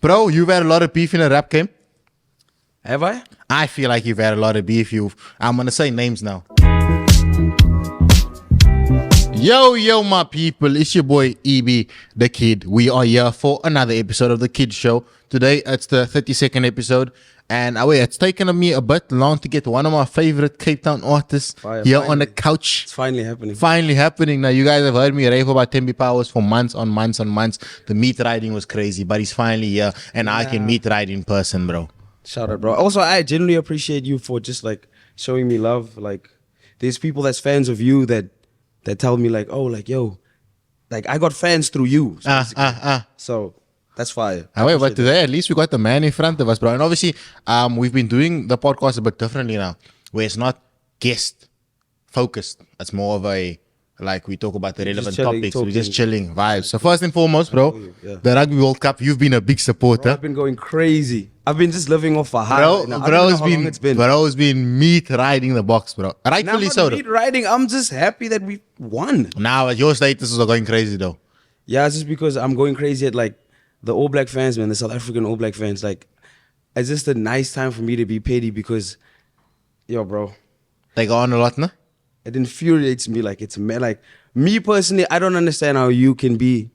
Bro, you've had a lot of beef in a rap game. Have I? I feel like you've had a lot of beef. I'm going to say names now. Yo, my people. It's your boy, EB, the Kid. We are here for another episode of the Kid Show. Today, it's the 32nd episode. And it's taken me a bit long to get one of my favorite Cape Town artists on the couch. It's finally happening. Finally happening. Now, you guys have heard me rave about Tembi Powers for months on months on months. The meet riding was crazy, but he's finally here. And I can meet ride in person, bro. Shout out, bro. Also, I genuinely appreciate you for just like showing me love. Like, there's people that's fans of you that tell me like, oh, like, yo, like I got fans through you. So that's fire. But today, at least we got the man in front of us, bro. And obviously, we've been doing the podcast a bit differently now, where it's not guest focused. It's more of a, like, we talk about the relevant topics. We're just chilling vibes. So first and foremost, bro, the Rugby World Cup, you've been a big supporter. Bro, I've been going crazy. I've been just living off a high. Bro's been meat riding the box, bro. Rightfully so. Meat riding. I'm just happy that we won. Now, your statuses are going crazy, though. Yeah, it's just because I'm going crazy at like the All Black fans, man, the South African All Black fans. Like, it's just a nice time for me to be petty because, yo, bro, they go on a lot, no? It infuriates me. Like, it's like me personally. I don't understand how you can be.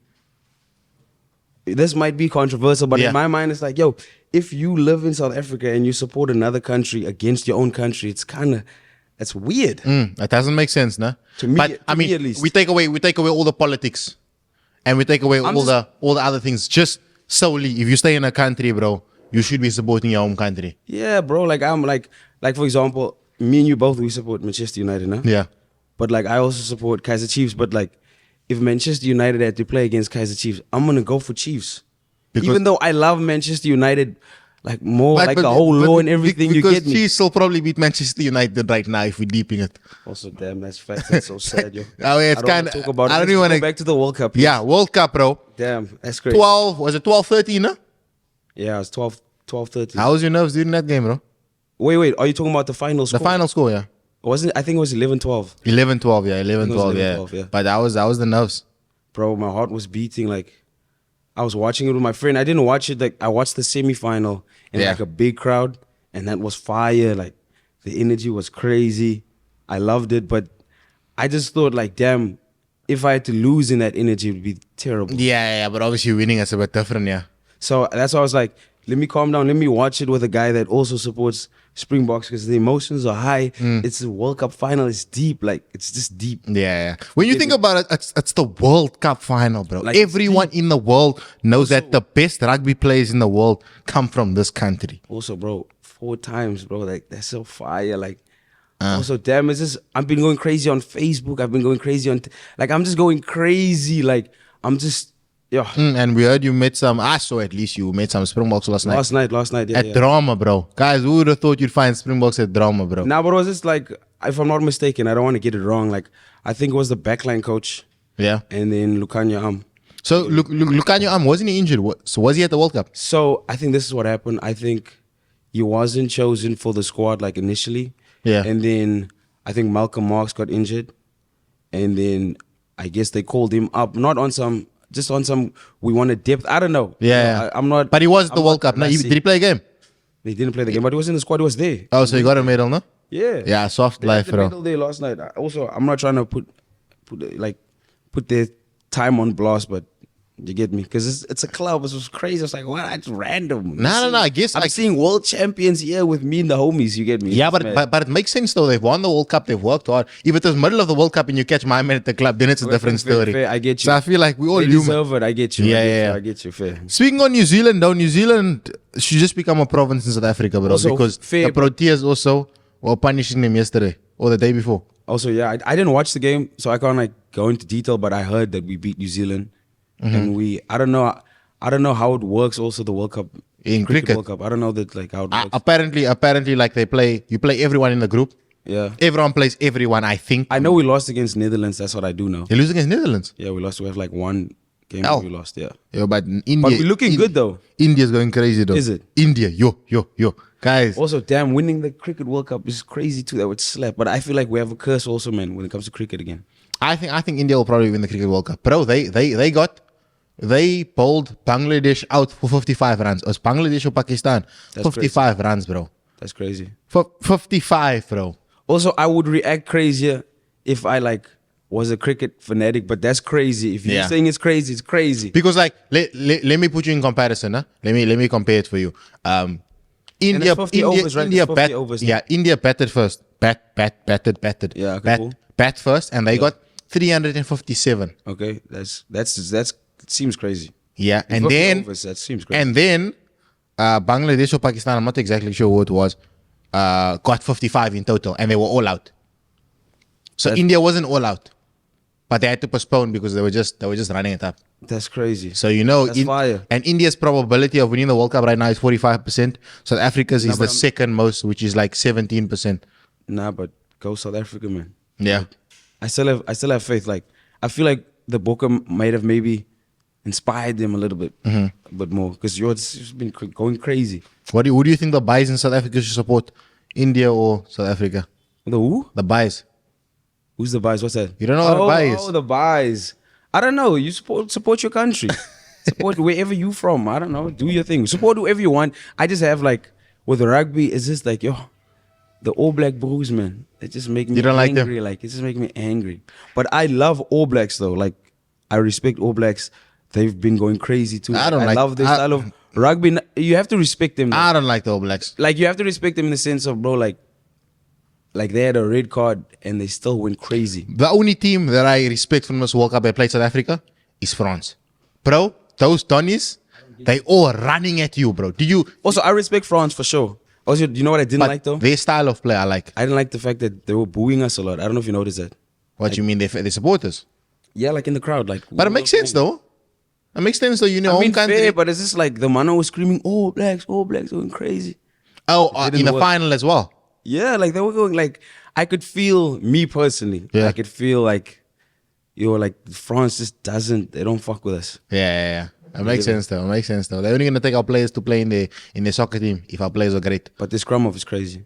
This might be controversial, but in my mind, it's like, yo, if you live in South Africa and you support another country against your own country, it's weird. That doesn't make sense, no? To me, at least. we take away all the politics, and we take away all the other things. Just solely, if you stay in a country, bro, you should be supporting your home country. Yeah, bro. Like I'm like for example, me and you both, we support Manchester United, no? Yeah. But like I also support Kaizer Chiefs. But like, if Manchester United had to play against Kaizer Chiefs, I'm gonna go for Chiefs. Because even though I love Manchester United, like more like the whole law and everything, you get me. Because Chiefs will probably beat Manchester United right now if we're deeping it. Also, damn, that's facts. That's so sad, yo. It's kind of. Talk about I don't even want to go back to the World Cup. Please. Yeah, World Cup, bro. Damn, that's crazy. 12-13, no? Yeah, it was 12-13. How was your nerves during that game, bro? Wait, are you talking about the final score? The final score, yeah. I think it was 11-12. 11-12, yeah, 11-12, yeah. But that was the nerves. Bro, my heart was beating. Like, I was watching it with my friend. I didn't watch it. Like, I watched the semi-final in like a big crowd, and that was fire. Like, the energy was crazy. I loved it, but I just thought, like, damn, if I had to lose in that energy, it would be terrible. Yeah, but obviously winning is a bit different, yeah. So that's why I was like, let me calm down. Let me watch it with a guy that also supports Springboks because the emotions are high. It's a World Cup final. It's deep. Like, it's just deep. Yeah. When you think about it, it's the World Cup final, bro. Like, everyone in the world knows that the best rugby players in the world come from this country. Also, bro, 4 times, bro. Like, that's so fire. Like, also, damn, it's just, I've been going crazy on Facebook. I've been going crazy on, like, I'm just going crazy. Like, I'm just, yeah. And we heard you met I saw at least you met some Springboks last night. Last night, yeah. At Drama, bro. Guys, who would have thought you'd find Springboks at Drama, bro? Nah, but it was just like, if I'm not mistaken, I don't want to get it wrong. Like, I think it was the backline coach. Yeah. And then Lukanya So, Lukanya wasn't he injured? So, was he at the World Cup? So, I think this is what happened. I think he wasn't chosen for the squad, like, initially. Yeah. And then I think Malcolm Marks got injured. And then I guess they called him up, not on some... Just on some, we wanted depth. I don't know. Yeah. I'm not. But he was at the World Cup. No, did he play a game? He didn't play the game, but he was in the squad. He was there. Oh, so he got a medal, no? Yeah. Yeah, soft life, bro. Medal there last night. Also, I'm not trying to put their time on blast, but you get me? Because it's a club. It was crazy. It's like, what? It's random. No. I guess I'm seeing world champions here with me and the homies. You get me? Yeah, but it makes sense though. They've won the World Cup. They've worked hard. If it was middle of the World Cup and you catch my man at the club, then it's a different story. Fair, I get you. So I feel like we all deserve it. I get you. Yeah. I get you. Fair. Speaking on New Zealand, though, New Zealand should just become a province in South Africa, bro. Also, because the Proteas also were punishing them yesterday or the day before. Also, yeah, I didn't watch the game, so I can't like go into detail. But I heard that we beat New Zealand. And I don't know how it works. Also, the World Cup in cricket World Cup. I don't know that like how it works. Apparently, like you play everyone in the group. Yeah, everyone plays everyone. I think. I know we lost against Netherlands. That's what I do know. You lose against Netherlands? Yeah, we lost. We have like one game we lost. Yeah. But India. But we're looking good though. India's going crazy though. Is it? India, yo, guys. Also, damn, winning the Cricket World Cup is crazy too. That would slap. But I feel like we have a curse also, man, when it comes to cricket again. I think India will probably win the Cricket World Cup. Bro, they got they bowled Bangladesh out for 55 runs. It was Bangladesh or Pakistan? That's 55 runs, bro. That's crazy. 55, bro. Also, I would react crazier if I like was a cricket fanatic, but that's crazy. If you're Yeah. saying it's crazy. Because like let me put you in comparison, huh? Let me compare it for you. India, it's 50 overs, right? India It's 50 bat, overs now. yeah, India batted first. Batted. Yeah, okay, bat, cool. bat first, and they got 357. Okay, that seems crazy. Yeah, and 50 then overs, that seems crazy. and then Bangladesh or Pakistan, I'm not exactly sure who it was, got 55 in total, and they were all out. So India wasn't all out, but they had to postpone because they were just running it up. That's crazy. So you know, That's fire. and India's probability of winning the World Cup right now is 45%. South Africa's is the second most, which is like 17%. Nah, but go South Africa, man. Yeah, I still have faith. Like I feel like the Boca might have maybe inspired them a little bit, but more because it's been going crazy. who do you think the buys in South Africa should support, India or South Africa? The who? The buys. Who's the buys? What's that? You don't know what a buy is? Oh, the buys. I don't know. You support your country. Support wherever you from. I don't know. Do your thing. Support whoever you want. I just have like with rugby, it's just like the All Black Blues, man. It just make me You don't like angry. them? Like it just make me angry. But I love All Blacks though. Like I respect All Blacks. They've been going crazy too. I love their style of rugby. You have to respect them. Though. I don't like the All Blacks. Like you have to respect them in the sense of bro, like they had a red card and they still went crazy. The only team that I respect from this World Cup I played South Africa is France. Bro, those Donnies, they all running at you, bro. Do you? Also, I respect France for sure. Also, you know what I didn't But like though? their style of play, I like. I didn't like the fact that they were booing us a lot. I don't know if you noticed that. What you mean, they supporters? Yeah, like in the crowd. Like, But it makes sense though. It makes sense though. You know, I home mean, country. fair, but it's just like the man was screaming, All Blacks, going crazy. Oh, It didn't in the work. final as well. Yeah, like they were going like I could feel me personally. Yeah. I could feel like like France just they don't fuck with us. Yeah. It makes sense though. It makes sense though. They're only gonna take our players to play in the soccer team if our players are great. But the scrum off is crazy.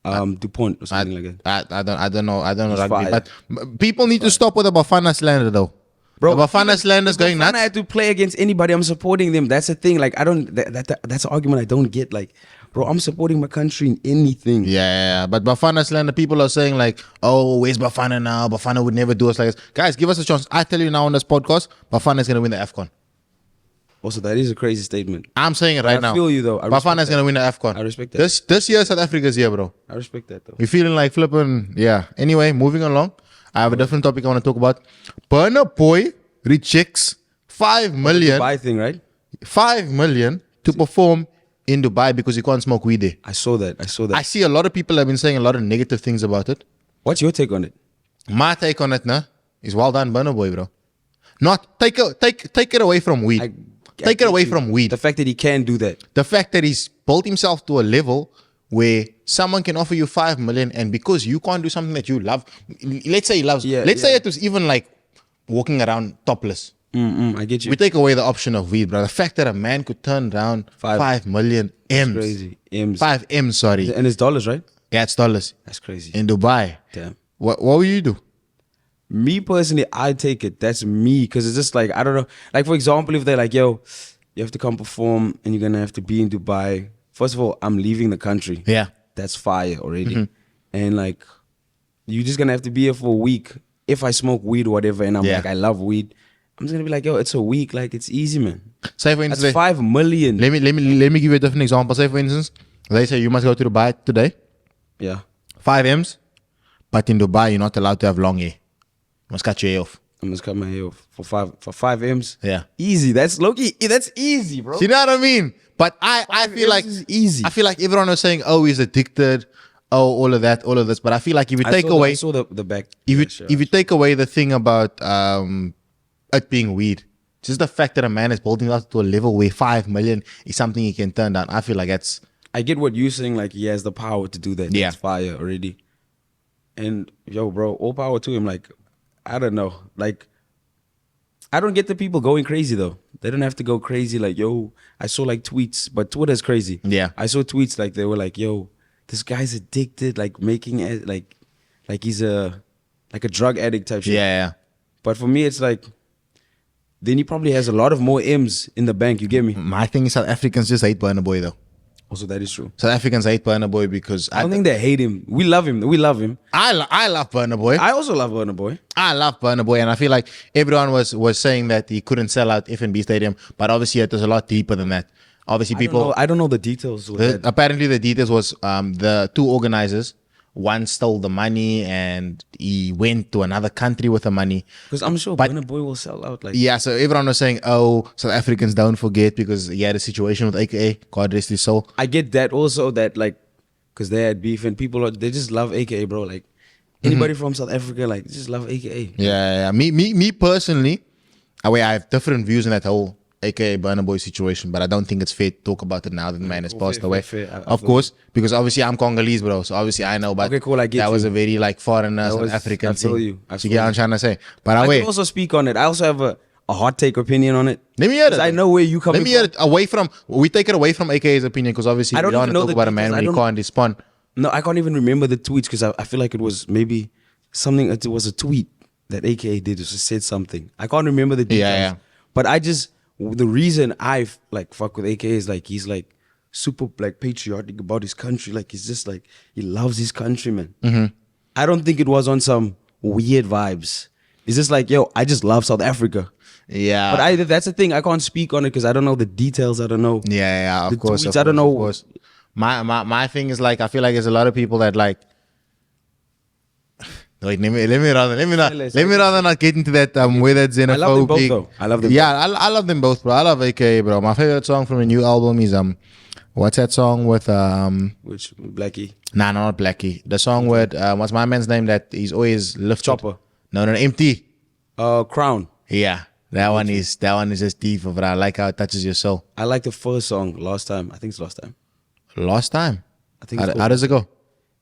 DuPont or something like that. I don't know rugby, fire. but people need to stop with the Bafana slander though. Bro, the Bafana slander's going Bafana nuts. had to play against anybody. I'm supporting them. That's the thing. Like I don't. That's an argument I don't get. Like, bro, I'm supporting my country in anything. Yeah, but Bafana slander, people are saying like, oh, where's Bafana now? Bafana would never do us like this. Guys, give us a chance. I tell you now on this podcast, Bafana is gonna win the AFCON. Also, that is a crazy statement. I'm saying it right now. I feel you though. I respect Bafana is gonna win the AFCON. I respect that. This year, South Africa's year, bro. I respect that though. We're feeling like flipping. Yeah. Anyway, moving along. I have a different topic I want to talk about. Burna Boy rejects 5 million. Dubai thing, right? 5 million to perform in Dubai because you can't smoke weed there. I saw that. I see a lot of people have been saying a lot of negative things about it. What's your take on it? My take on it, nah, is well done, Burna Boy, bro. Not take it away from weed. Take it away from weed. The fact that he can do that. The fact that he's built himself to a level where someone can offer you 5 million, and because you can't do something that you love, let's say he loves. Let's say it was even like walking around topless. I get you. We take away the option of weed, bro. The fact that a man could turn down 5 million M's. Crazy. M's. 5 M's, sorry. And it's dollars, right? Yeah, it's dollars. That's crazy. In Dubai. Damn. What will you do? Me personally, I take it. That's me. Because it's just like, I don't know. Like, for example, if they're like, yo, you have to come perform and you're going to have to be in Dubai. First of all, I'm leaving the country. Yeah. That's fire already. And like, you're just going to have to be here for a week. If I smoke weed or whatever, and I'm like, I love weed, I'm just going to be like, yo, it's a week. Like, it's easy, man. Say for instance, That's 5 million. let me give you a different example. Say for instance, they say you must go to Dubai today. Yeah. 5 M's. But in Dubai, you're not allowed to have long hair. You must cut your hair off. I must cut my hair off for 5 M's. Yeah. Easy. That's low-key. That's easy, bro. Do you know what I mean? But I feel like M's is easy. I feel like everyone was saying, oh, he's addicted. Oh, all of that, all of this. But I feel like if you take away, I saw the back. if you take away the thing about it being weed, just the fact that a man is building up to a level where 5 million is something he can turn down. I feel like that's. I get what you're saying. Like he has the power to do that. Yeah. That's fire already. And yo, bro, all power to him. Like, I don't know. Like, I don't get the people going crazy though. They don't have to go crazy. Like, yo, I saw like tweets, but Twitter's crazy. Yeah. I saw tweets like they were like, yo, this guy's addicted. Like making it like he's a drug addict type shit. Yeah. But for me, it's like, then he probably has a lot of more M's in the bank. You get me? My thing is South Africans just hate Burna Boy though. Also, that is true. South Africans hate Burna Boy because I don't think they hate him. We love him. We love him. I love Burna Boy. I also love Burna Boy. I love Burna Boy, and I feel like everyone was saying that he couldn't sell out FNB Stadium, but obviously it was a lot deeper than that. Obviously, people. I don't know the details. Apparently, the details was the two organizers. One stole the money and he went to another country with the money. Because I'm sure Burna Boy will sell out. Like yeah, so everyone was saying, "Oh, South Africans don't forget," because he had a situation with AKA. God rest his soul. I get that also, that like, because they had beef and they just love AKA, bro. Like anybody from South Africa, like just love AKA. Yeah. Me personally, I have different views on that whole AKA Burna Boy situation, but I don't think it's fair to talk about it now that the man has passed away. Fair. Of course, because obviously I'm Congolese, bro. So obviously I know, but okay, cool, I get that you. was a very like foreigner South African thing. You. You get what I'm trying to say. But I can also speak on it. I also have a hot take opinion on it. Let me hear it. I know where you come from. Let me hear it we take it away from AKA's opinion because obviously we don't want to talk about a man when he can't respond. No, I can't even remember the tweets because I feel like it was maybe something. It was a tweet that AKA did. It just said something. I can't remember the details. Yeah. But the reason I like fuck with AKA is like he's like super like patriotic about his country. Like he's just like he loves his country, man. Mm-hmm. I don't think it was on some weird vibes. It's just like, yo, I just love South Africa. Yeah. But that's the thing. I can't speak on it because I don't know the details. I don't know. Yeah. Of course. I don't know. Of course. My thing is like I feel like there's a lot of people that like. Wait, let me rather not get into that where that xenophobic. I love them both though. I love them. Yeah, I love them both, bro. I love AKA, bro. My favorite song from a new album is what's that song with which Blackie? Nah, not Blackie. The song with what's my man's name that he's always lifted? Chopper. No, empty. Crown. Yeah, that one is just deep, but I like how it touches your soul. I like the first song, Last Time. I think it's Last Time. Last Time. I think. How does it go?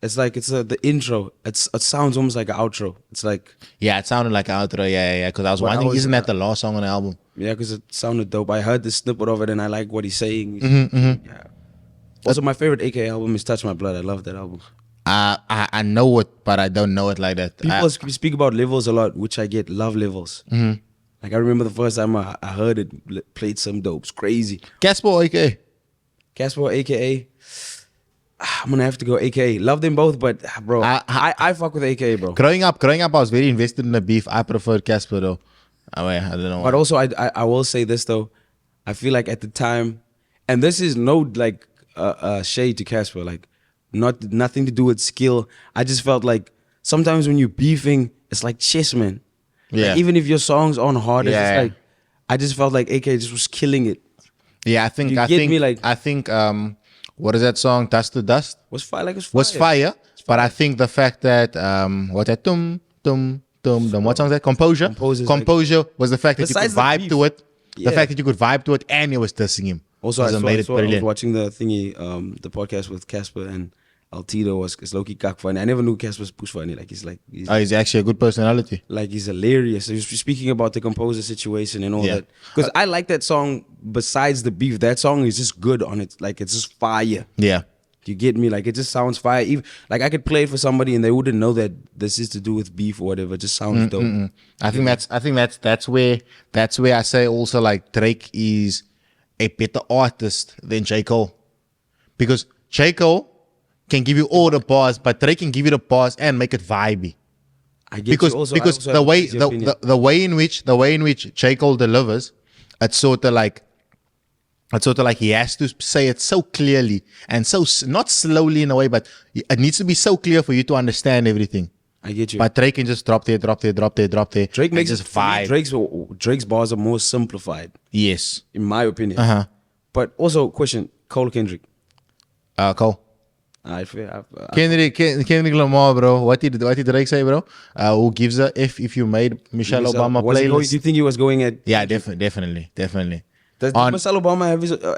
It's like the intro. It sounds almost like an outro. It's like it sounded like an outro. Yeah. Because I was wondering, isn't that the last song on the album? Yeah, because it sounded dope. I heard the snippet of it and I like what he's saying. Mm-hmm. Yeah. Also, my favorite AKA album is Touch My Blood. I love that album. I know it, but I don't know it like that. People speak about levels a lot, which I get. Love levels. Mm-hmm. Like I remember the first time I heard it, played some dope. It's crazy. Casper or AKA? Casper, AKA. I'm gonna have to go AKA. Love them both, but bro, I fuck with AKA, bro. Growing up, I was very invested in the beef. I preferred Casper though. I don't know. But also, I will say this though. I feel like at the time, and this is no like shade to Casper, like nothing to do with skill. I just felt like sometimes when you're beefing, it's like chess, man. Yeah. Like, even if your songs aren't hard, it's just like I just felt like AKA just was killing it. Yeah, I think what is that song? Dust to Dust? Was fire. Was fire. But I think the fact that what that what song is that? Composure was the fact that you could vibe to it. The fact that you could vibe to it and it was dissing him. Also, I was watching the thingy, the podcast with Casper and Altito was low-key cock funny. I never knew Casper's push funny. Like he's actually a good personality. Like he's hilarious. He was speaking about the composer situation and all that. Because I like that song. Besides the beef, that song is just good on it. Like it's just fire. Yeah. You get me? Like it just sounds fire. Even like I could play it for somebody and they wouldn't know that this is to do with beef or whatever. It just sounds dope. I think that's where I say also like Drake is a better artist than J. Cole. Because J. Cole can give you all the bars, but Drake can give you the bars and make it vibey. I get because the way in which J. Cole delivers, it's sort of like he has to say it so clearly and so not slowly in a way, but it needs to be so clear for you to understand everything. I get you. But Drake can just drop there. Drake makes just vibe. Drake's bars are more simplified. Yes, in my opinion. But also, question: Cole, Kendrick. Cole. Kendrick Lamar, bro. What did Drake say, bro? Who gives a if you made Michelle Obama playlist? Do you think he was going at? Yeah, definitely. Does Michelle Obama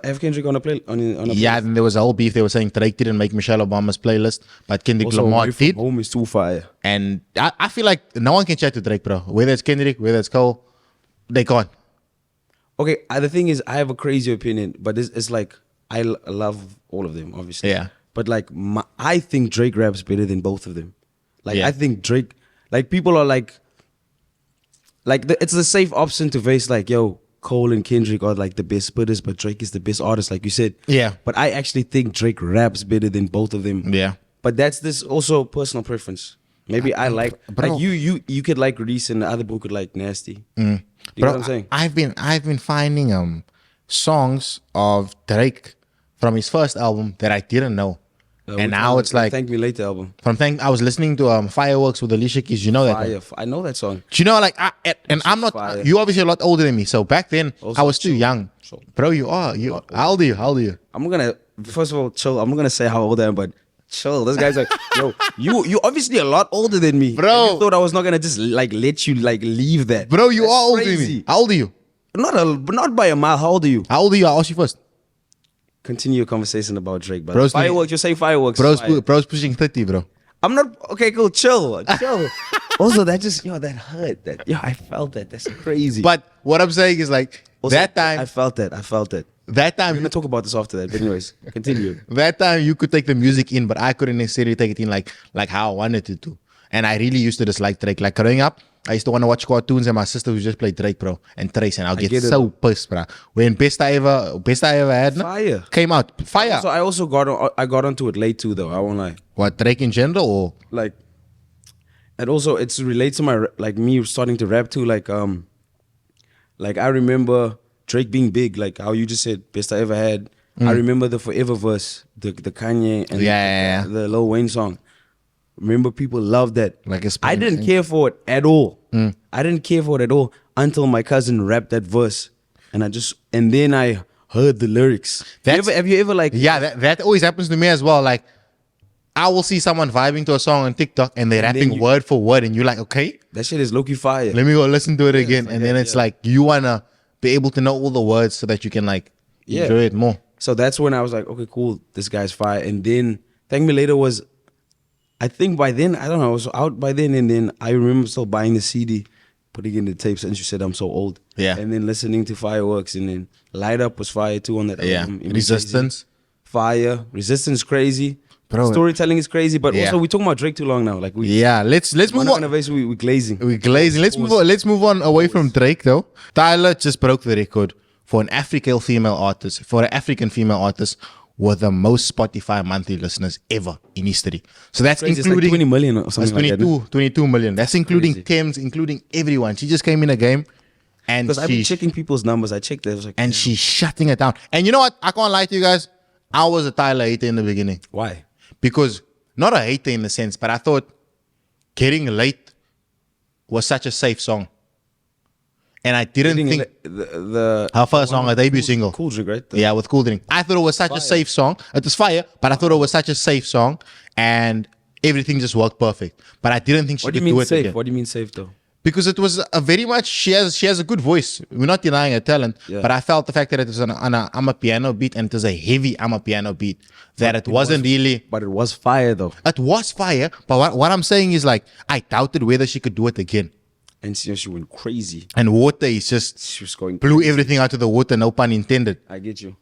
have Kendrick on a playlist? Yeah, and there was a whole beef. They were saying Drake didn't make Michelle Obama's playlist, but Kendrick also, Lamar did. Home is too fire. And I feel like no one can chat to Drake, bro. Whether it's Kendrick, whether it's Cole, they can't. Okay, the thing is, I have a crazy opinion, but it's like I love all of them, obviously. Yeah. But like, I think Drake raps better than both of them. Like, I think Drake, like people are like, like it's a safe option to face like, yo, Cole and Kendrick are like the best spitters, but Drake is the best artist, like you said. Yeah. But I actually think Drake raps better than both of them. Yeah. But that's this also personal preference. Maybe I like bro. like you could like Reese and the other boy could like Nasty. You know Bro, what I'm saying? I've been finding songs of Drake from his first album that I didn't know. And now it's like Thank Me Later album. I was listening to Fireworks with Alicia Keys. You know that one? I know that song. Do you know, like, I'm not. Fire. You obviously a lot older than me, so back then Also I was too young. chill. Bro, you are. How old are you? How old are you? I'm gonna first of all chill. I'm gonna say how old I am, but chill. This guy's like, yo, you obviously a lot older than me, Bro. And you thought I was not gonna just like let you like leave that, Bro, you That's are older than crazy. me. How old are you? Not by a mile. How old are you? How old are you? I'll ask you first. Continue your conversation about Drake, but Bro's fireworks. You're saying fireworks. Bro's pushing 30, bro. I'm not okay. Cool. Chill. Also, that just that hurt. I felt that. That's crazy. But what I'm saying is, like, Also, that time, I felt that. that time, We're gonna talk about this after that. But anyways, continue. that time you could take the music in, but I couldn't necessarily take it in like how I wanted it to. And I really used to dislike Drake. Like growing up, I used to want to watch cartoons, and my sister would just play Drake, bro, and Trace, and I'll get so pissed, bro. When Best I Ever Had Fire came out, fire. So I also got onto it late too, though. I won't lie. What, Drake in general, or Like, and also it's related to my like me starting to rap too. Like I remember Drake being big, like how you just said, Best I Ever Had. I remember the Forever verse, the Kanye and Yeah. the Lil Wayne song. Remember, people loved that. Like it's I didn't care for it at all. I didn't care for it at all until my cousin rapped that verse, and then I heard the lyrics. Have you ever like? Yeah, that always happens to me as well. Like, I will see someone vibing to a song on TikTok and they're rapping word for word, and you're like, okay, that shit is low-key fire. let me go listen to it again. And then it's like you wanna be able to know all the words so that you can like enjoy it more. So that's when I was like, okay, cool, this guy's fire. And then Thank Me Later was, I think by then, I don't know, I was out by then, and then I remember still buying the CD, putting in the tape since you said I'm so old. Yeah. And then listening to Fireworks, and then Light Up was fire too on that album. Resistance. Fire. Resistance crazy. Bro. Storytelling is crazy, but also we're talking about Drake too long now. Like let's move on. We're glazing. We're glazing. Let's move on away from Drake though. Tyla just broke the record for an African female artist, with the most Spotify monthly listeners ever in history. So that's Crazy. including It's like 20 million or something that's 22, like that. 22 million. That's including Thames, including everyone. She just came in a game and Because I've been checking people's numbers. I checked that. I was like, and she's shutting it down. And you know what? I can't lie to you guys. I was a Tyla hater in the beginning. why? Because, not a hater in the sense, but I thought Getting Late was such a safe song. And I didn't think her first song, her debut single. Cool Drink, right? Yeah, with Cool Drink. I thought it was such a safe song. It was fire, but I thought it was such a safe song, and everything just worked perfect. But I didn't think she What do could you do mean it safe? again. What do you mean safe though? Because it was a very much, she has a good voice. We're not denying her talent, but I felt the fact that it was on a amapiano beat, and it was a heavy amapiano beat, that it wasn't really. But it was fire though. It was fire, but what I'm saying is, like, I doubted whether she could do it again. And she went crazy. And Water is just She was going blew crazy. everything out of the water, no pun intended. I get you.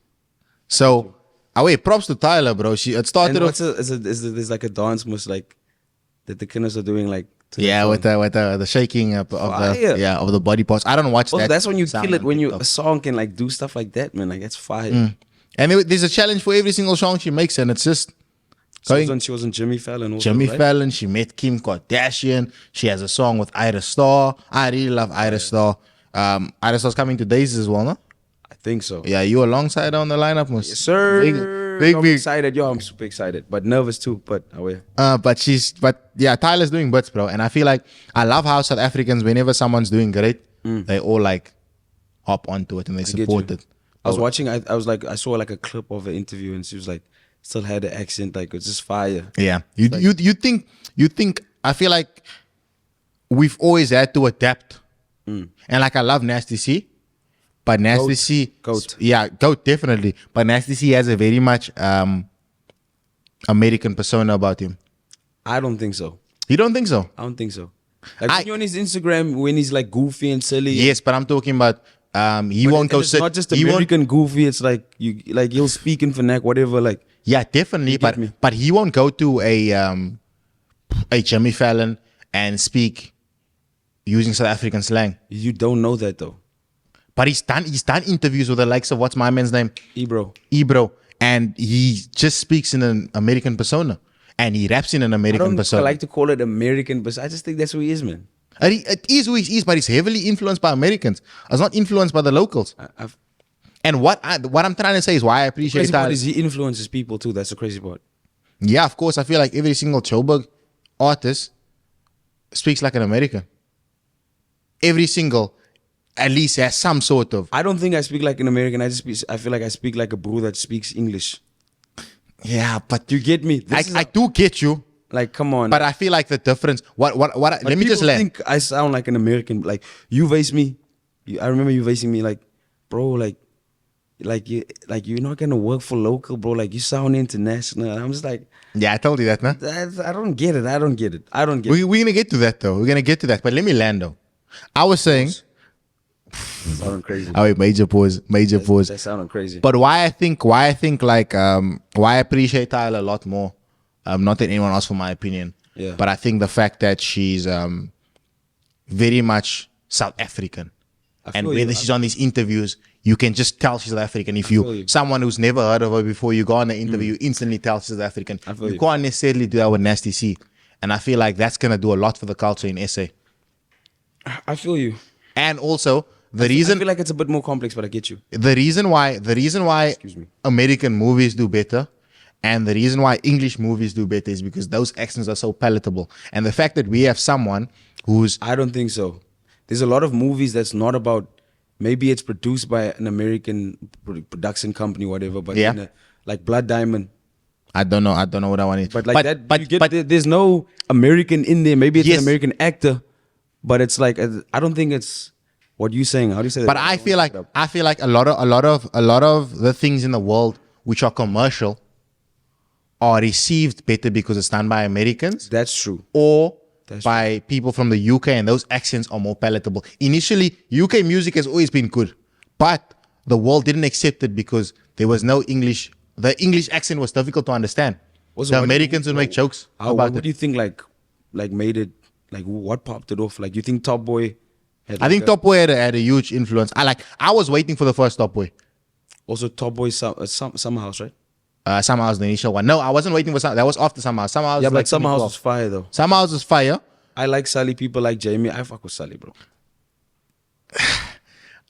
So, wait, props to Tyla, bro. It started And off. there's like a dance move like that the killers are doing like. to Yeah, the with the shaking of the body parts. I don't watch Also, that. that's when you sound kill it, on when TikTok. a song can like do stuff like that, man. Like that's fire. And there's a challenge for every single song she makes, and it's just She was on Jimmy Fallon. Also, Jimmy right? Fallon. She met Kim Kardashian. She has a song with Ira Star. I really love Ira Star. Ira Star's coming to Daisies as well, no? I think so. Yeah, you alongside her on the lineup, Mus? Yes, sir. Big. I'm excited. Yo, I'm super excited, but nervous too. But away. But yeah, Tyler's doing bits, bro. And I feel like I love how South Africans, whenever someone's doing great, they all like hop onto it and they support it. I was watching. I saw like a clip of an interview, and she was like, still had the accent, like it's just fire. Yeah, you think. I feel like we've always had to adapt, and like I love Nasty C, but Nasty C, Goat. yeah, Goat definitely. But Nasty C has a very much American persona about him. I don't think so. You don't think so? I don't think so. Like when you're on his Instagram, when he's like goofy and silly. Yes, but I'm talking about he won't go It's sit. not just he won't- American goofy. It's like he'll speak in vernac, whatever. Like Yeah, definitely. get me? But he won't go to a Jimmy Fallon and speak using South African slang. You don't know that though. But he's done interviews with the likes of what's my man's name? Ebro. And he just speaks in an American persona. And he raps in an American persona. I like to call it American, but I just think that's who he is, man. It is who he is, but he's heavily influenced by Americans. It's not influenced by the locals. And what I'm trying to say is why I appreciate the crazy part is he influences people too. That's the crazy part. Yeah, of course. I feel like every single Joburg artist speaks like an American. Every single, at least has some sort of. I don't think I speak like an American. I feel like I speak like a bro that speaks English. Yeah, but you get me. I do get you. Like, come on. But I feel like the difference. Let me just let. Think I sound like an American. Like you face me. I remember you facing me. Like, bro. You're not gonna work for local, bro. Like you sound international. I'm just like. Yeah, I told you that, man. I don't get it. We're gonna get to that though. We're gonna get to that. But let me land though. I was saying. Sounding crazy. Oh wait, major pause. That sounding crazy. But why I appreciate Tyla a lot more. Not than anyone else, for my opinion. Yeah. But I think the fact that she's very much South African, and whether she's on these interviews, you can just tell she's South African. If you someone who's never heard of her before, you go on the interview, you instantly tell she's South African. You can't necessarily do that with Nasty C, and I feel like that's gonna do a lot for the culture in SA. I feel you. And also I feel like it's a bit more complex, but I get you. The reason why American movies do better. And the reason why English movies do better is because those accents are so palatable. And the fact that we have someone who's... I don't think so. There's a lot of movies that's not about... Maybe it's produced by an American production company, whatever. But like Blood Diamond. I don't know what that one is. But there's no American in there. Maybe it's an American actor. But it's like... I don't think it's... What you saying? How do you say that? But I feel like a lot of the things in the world which are commercial are received better because it's done by Americans. That's true. Or by people from the UK, and those accents are more palatable. Initially, UK music has always been good, but the world didn't accept it because there was no English. The English accent was difficult to understand. Also, the Americans would make jokes about it. What do you think like made it, like what popped it off? Like you think Top Boy had I think Top Boy had a huge influence. I was waiting for the first Top Boy. Also Top Boy Summer House, right? Summer House, the initial one. No, I wasn't waiting for that was after Summer House. Summer House, yeah, but Summer House was fire though. Summer House was fire. I like Sally. People like Jamie. I fuck with Sally, bro.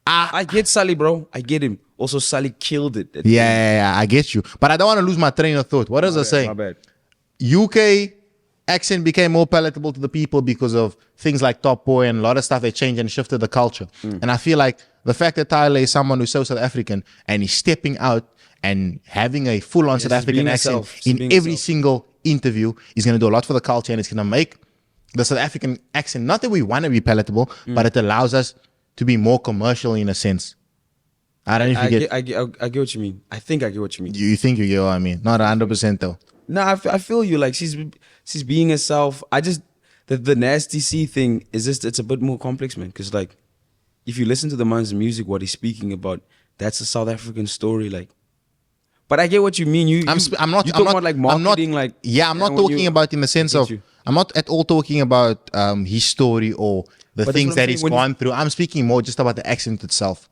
I get Sally, bro. I get him. Also, Sally killed it. Yeah, I get you. But I don't want to lose my train of thought. What was I saying? My bad. UK accent became more palatable to the people because of things like Top Boy and a lot of stuff that changed and shifted the culture. And I feel like the fact that Tyla is someone who's so South African and he's stepping out and having a full-on South African accent in every single interview is going to do a lot for the culture, and it's going to make the South African accent, not that we want to be palatable, but it allows us to be more commercial in a sense. I don't know if you get... I get what you mean. I think I get what you mean. You think you get what I mean? Not 100% though. No, I feel you. Like she's being herself. I just... The Nasty C thing is just... It's a bit more complex, man. Because like, if you listen to the man's music, what he's speaking about, that's a South African story, like... But I get what you mean. I'm not talking about like marketing, I'm not talking about in the sense of I'm not at all talking about his story or the things that he's gone through. I'm speaking more just about the accent itself.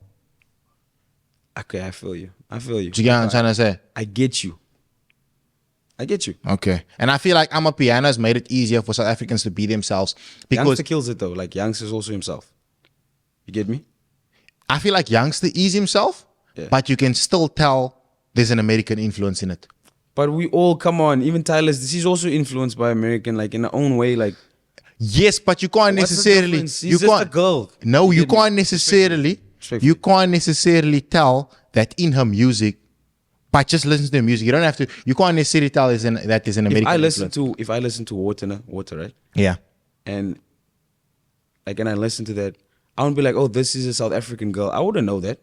Okay, I feel you. Do you get what I'm trying to say? I get you. Okay. And I feel like Amapiano has made it easier for South Africans to be themselves. Because Youngster kills it though. Like Youngster is also himself. You get me? I feel like Youngster is himself, but you can still tell there's an American influence in it. But we all, come on, even Tyler's, she's also influenced by American, like in her own way, like. Yes, but you can't necessarily. She's just a girl. No, you can't necessarily. You can't necessarily tell that in her music. By just listening to the music, you don't have to. You can't necessarily tell that there's an American influence. If I listen to Water, right? Yeah. And like, and I listen to that, I won't be like, oh, this is a South African girl. I wouldn't know that.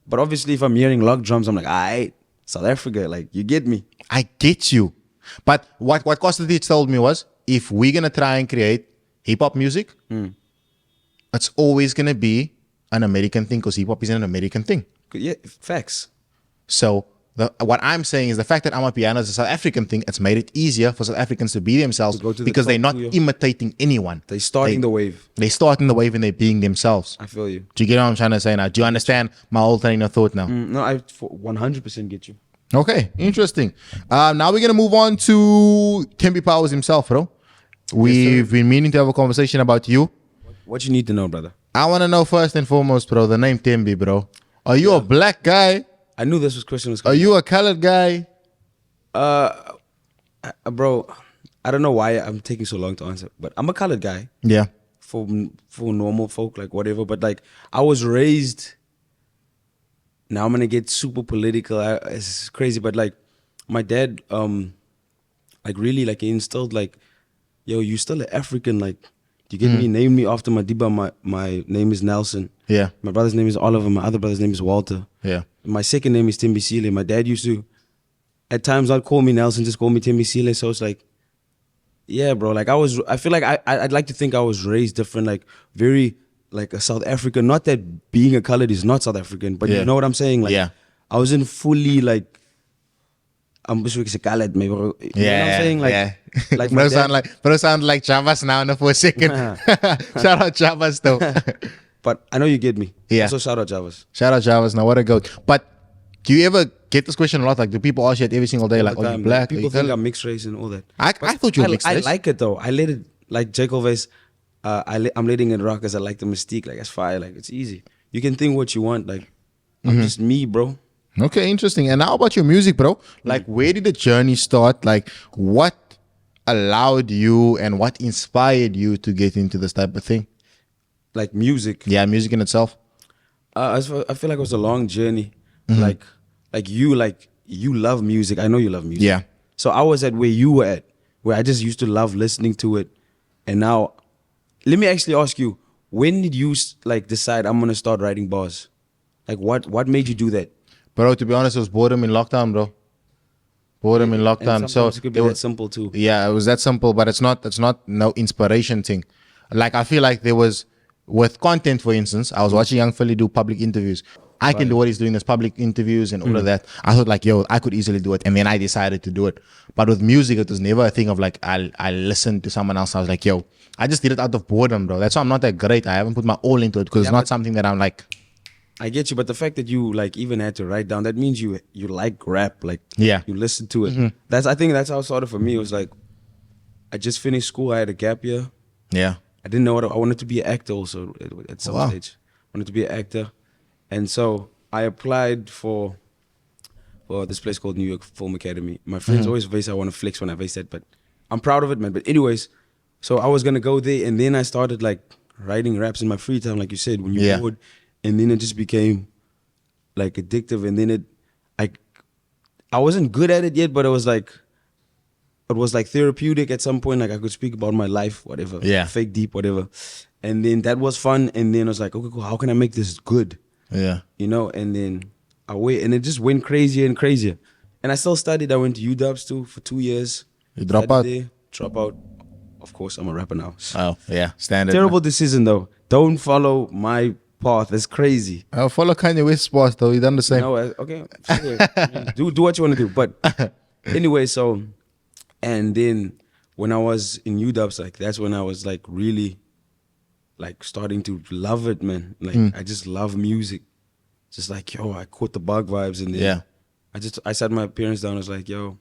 But obviously, if I'm hearing lock drums, I'm like, alright, South Africa, like, you get me. I get you. But what Costa Teach told me was, if we're going to try and create hip-hop music, it's always going to be an American thing because hip-hop is an American thing. Yeah, facts. So What I'm saying is the fact that Amapiano is a South African thing, it's made it easier for South Africans to be themselves go to the because they're top not too, imitating anyone. They're starting the wave. They're starting the wave and they're being themselves. I feel you. Do you get what I'm trying to say now? Do you understand my whole train of thought now? No, I 100% get you. Okay, interesting. Now we're gonna move on to Tembi Powers himself, bro. We've been meaning to have a conversation about you. What you need to know, brother? I want to know first and foremost, bro, the name Tembi, bro. Are you a black guy? I knew this question was Are coming. you a colored guy? Bro, I don't know why I'm taking so long to answer, but I'm a colored guy. Yeah. For normal folk, like whatever. But like I was raised. Now I'm gonna get super political. It's crazy, but like my dad, like really like he instilled like, yo, you still an African. Like you get me, named me after Madiba. My name is Nelson. Yeah. My brother's name is Oliver. My other brother's name is Walter. Yeah. My second name is Tembi Powers. My dad used to, at times, not call me Nelson, just call me Tembi Powers. So it's like, yeah, bro. Like I feel like I'd like to think I was raised different, like very like a South African. Not that being a colored is not South African, but you know what I'm saying? Like, yeah. I wasn't fully like, I'm just a colored, maybe. You know what I'm saying? Like, yeah. like bro sound like Javas now for a second. Shout out Javas though. But I know you get me. Yeah. Also shout out Javas. Shout out Javas. Now what a goat. But do you ever get this question a lot? Like, do people ask you every single day, like, are you black? People think I'm mixed race and all that. I thought you were mixed race. I like it though. I let it, like J. Cole Vase, I'm letting it rock because I like the mystique. Like, it's fire. Like, it's easy. You can think what you want. Like, I'm just me, bro. Okay, interesting. And how about your music, bro? Like, where did the journey start? Like, what allowed you and what inspired you to get into this type of thing? Like music. Yeah, music in itself. I feel like it was a long journey. Like you love music. I know you love music. Yeah. So I was at where you were at, where I just used to love listening to it. And now, let me actually ask you, when did you like decide I'm gonna start writing bars? Like what made you do that? Bro, to be honest, it was boredom in lockdown, bro. Boredom in lockdown. So it could be that simple too. Yeah, it was that simple, but it's not no inspiration thing. Like, I feel like there was, with content, for instance, I was watching Young Philly do public interviews. I can do what he's doing, this public interviews and all of that. I thought like, yo, I could easily do it. And then I decided to do it. But with music, it was never a thing of like, I listened to someone else. I was like, yo, I just did it out of boredom, bro. That's why I'm not that great. I haven't put my all into it because it's not something that I'm like. I get you, but the fact that you like even had to write down, that means you like rap. Like, yeah, you listen to it. I think that's how it started for me. It was like, I just finished school. I had a gap year. Yeah. I didn't know what I wanted to be an actor also at some stage. I wanted to be an actor. And so I applied for this place called New York Film Academy. My friends always face I want to flex when I face that, but I'm proud of it, man. But anyways, so I was going to go there, and then I started like writing raps in my free time, like you said, when you're bored. And then it just became like addictive. And then I wasn't good at it yet, but it was like therapeutic at some point. Like, I could speak about my life, whatever. Yeah. Fake deep, whatever. And then that was fun. And then I was like, okay, cool. How can I make this good? Yeah. You know, and then and it just went crazier and crazier. And I still studied. I went to UWs too for 2 years. You drop out? Drop out. Of course, I'm a rapper now. Oh, yeah. Standard. Terrible decision though. Don't follow my path. It's crazy. I'll follow Kanye West's path though. He done the same. No, okay. Sure. do what you want to do. But anyway, so, and then when I was in UWs, like that's when I was like really like starting to love it, man. Like I just love music. Just like, yo, I caught the bug vibes. And then I sat my parents down. I was like, yo,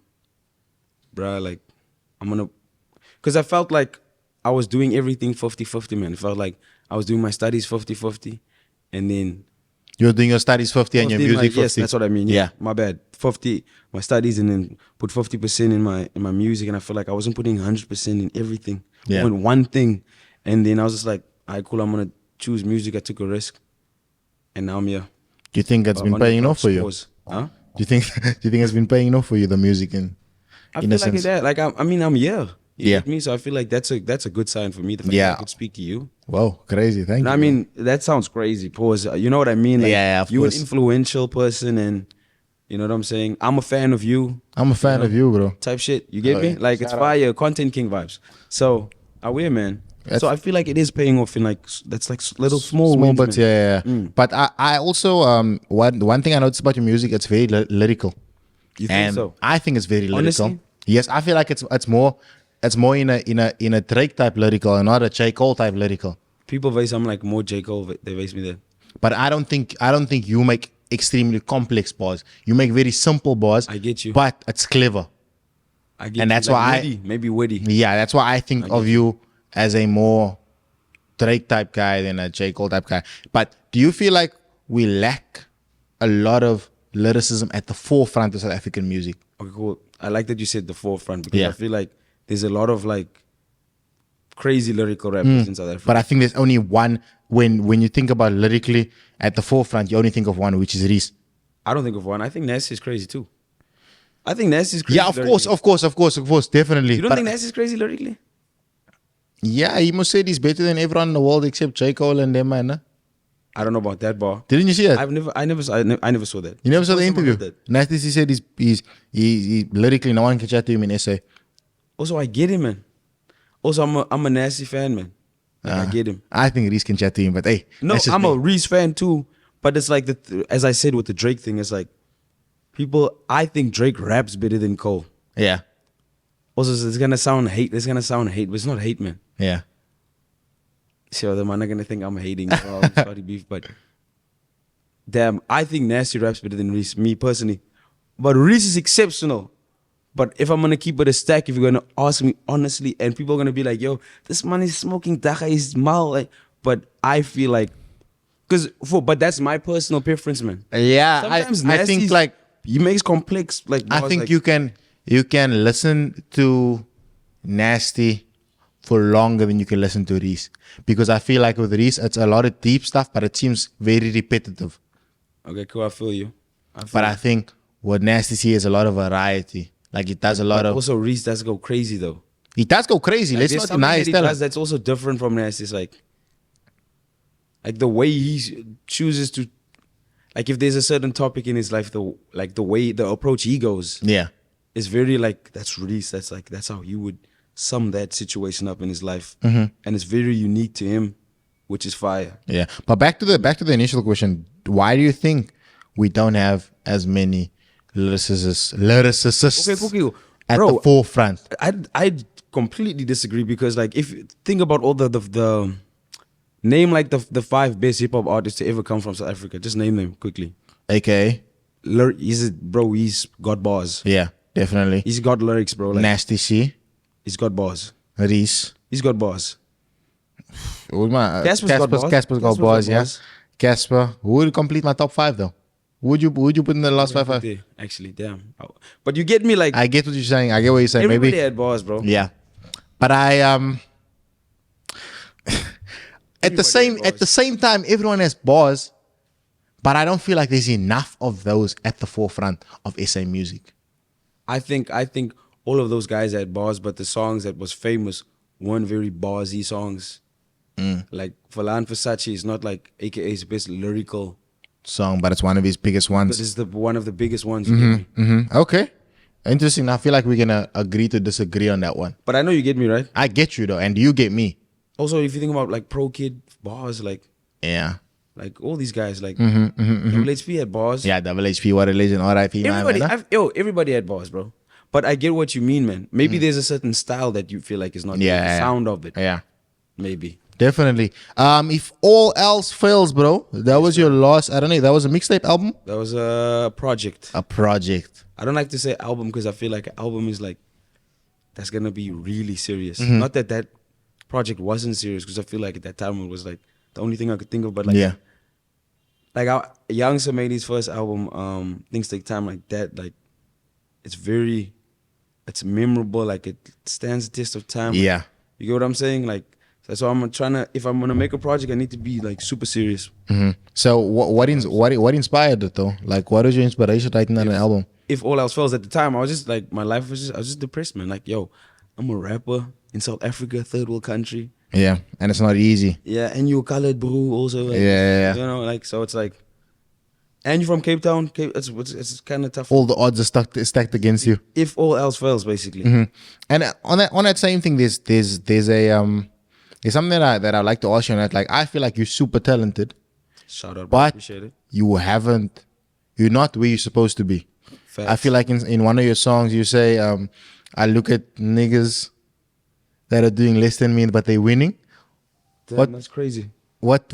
bruh, like because I felt like I was doing everything 50-50, man. It felt like I was doing my studies 50-50. And then you're doing your studies 50 and your music 50. Yes, that's what I mean. Yeah. My bad. 50 my studies, and then put 50% in my music. And I feel like I wasn't putting 100% in everything. Yeah. On one thing. And then I was just like, all right, cool, I'm gonna choose music. I took a risk. And now I'm here. Do you think it's been paying off for you? Huh? Do you think it's been paying off for you, the music I feel like that. Like I'm here. You get me? So I feel like that's a good sign for me. The fact that I could speak to you. Whoa, crazy! Thank you. I mean, that sounds crazy. Pause. You know what I mean? Like, of you're course. An influential person, and you know what I'm saying. I'm a fan of you. I'm a fan of you, bro. Type shit. You get me? Like, it's fire, content king vibes. So aware, man. So I feel like it is paying off in like that's like little small wins, but But I also one thing I noticed about your music, it's very lyrical. You think And so? I think it's very lyrical. Honestly? Yes, I feel like it's more in a Drake type lyrical and not a J. Cole type lyrical. People base I'm like more J. Cole. They base me there. But I don't think you make extremely complex bars. You make very simple bars. I get you. But it's clever. I get And you. that's Like why witty, maybe witty. Yeah, that's why I think of you as a more Drake type guy than a J. Cole type guy. But do you feel like we lack a lot of lyricism at the forefront of South African music? Okay, cool. I like that you said the forefront because Yeah. I feel like there's a lot of like crazy lyrical rappers in South Africa. But I think there's only one. When you think about lyrically at the forefront, you only think of one, which is Reese. I don't think of one. I think Nasty is crazy too. I think Nasty is crazy. Yeah, of course, definitely. You don't But think Nasty is crazy lyrically? yeah, he must say he's better than everyone in the world except J. Cole and them, man. Huh? I don't know about that bar. Didn't you see that? I never saw that. You never saw the First time I interview? heard that. Nasty said he lyrically no one can chat to him in SA. Also, I get him, man. Also, I'm a Nasty fan, man. Like, I get him. I think Reese can chat to him, but hey, No, that's just I'm me. a Reese fan too. But it's like as I said with the Drake thing, it's like I think Drake raps better than Cole. Yeah, Also, it's gonna sound hate. But it's not hate, man. yeah. So the man are gonna think I'm hating. I'm sorry, beef, but damn, I think Nasty raps better than Reese, me personally. But Reese is exceptional. But if I'm gonna keep it a stack, if you're gonna ask me honestly, and people are gonna be like, "Yo, this man is smoking dacha, he's mal," like, but I feel like, but that's my personal preference, man. Yeah, Sometimes I think Nasty's- like he makes complex like. I bars, think like, you can listen to Nasty for longer than you can listen to Reese, because I feel like with Reese it's a lot of deep stuff, but it seems very repetitive. Okay, cool. I feel you. But I think what Nasty see is a lot of variety. Like he does a lot of. Also, Reese does go crazy though. He does go crazy. Let's There's not something deny that his he talent. does that's also different from Nasty. It's like the way he chooses to, like if there's a certain topic in his life, the approach he goes Yeah. is very like that's Reese. That's how he would sum that situation up in his life, Mm-hmm. and it's very unique to him, which is fire. Yeah, but back to the initial question. Why do you think we don't have as many lyricists Okay, cool. at Bro, the forefront? I completely disagree because like if you think about all the name like the 5 best hip hop artists to ever come from South Africa, just name them quickly. AKA, He's got bars. yeah, definitely. He's got lyrics, bro. Like, Nasty C, he's got bars. Reese. He's got bars. Casper's got bars. Casper's got Casper's bars, got yeah. bars. Casper. Who would complete my top 5 though? Who would you put in the last five? There, actually, damn. But you get me, like I get what you're saying. I get what you're saying. everybody Maybe. had bars, bro. Yeah, but I at the same time, everyone has bars, but I don't feel like there's enough of those at the forefront of SA music. I think all of those guys had bars, but the songs that was famous weren't very barsy songs. Like Falan Versace is not like AKA's best lyrical, Song, but it's one of his biggest but ones. it's one of the biggest ones. You get me? Okay, interesting. I feel like we're gonna agree to disagree on that one. But I know you get me, right? I get you though, and you get me. Also, if you think about like Pro Kid bars, like Yeah, all these guys, like Double HP had bars. yeah. Double HP, what a legend. R.I.P. Everybody, man. Huh? everybody had bars, bro. But I get what you mean, man. Maybe there's a certain style that you feel like is not Yeah, the yeah. sound of it. Yeah. Maybe. Definitely. If all else fails, bro, that was your last. I don't know. That was a mixtape album. That was a project. A project. I don't like to say album because I feel like an album is like that's gonna be really serious. Not that project wasn't serious because I feel like at that time it was like the only thing I could think of. But like, Yeah. like Youngster made his first album. Things Take Time, like that. Like it's memorable. Like it stands the test of time. Yeah. You get what I'm saying? Like that's why I'm trying to. If I'm gonna make a project, I need to be like super serious. So what inspired it though? Like, what was your inspiration writing down an album? If all else fails, at the time I was just like I was just depressed, man. Like, yo, I'm a rapper in South Africa, third world country. Yeah, and it's not easy. Yeah, and you're colored, bro. Also, like, Yeah. You know, like so it's like, and you're from Cape Town. It's kind of tough. All the odds are stacked against you. If all else fails, basically. And on that same thing, there's something that I like to ask you. And like, I feel like you're super talented, Shout out, bro. but Appreciate it. you're not where you're supposed to be. I feel like in one of your songs you say, I look at niggas that are doing less than me, but they're winning. Damn, that's crazy. What?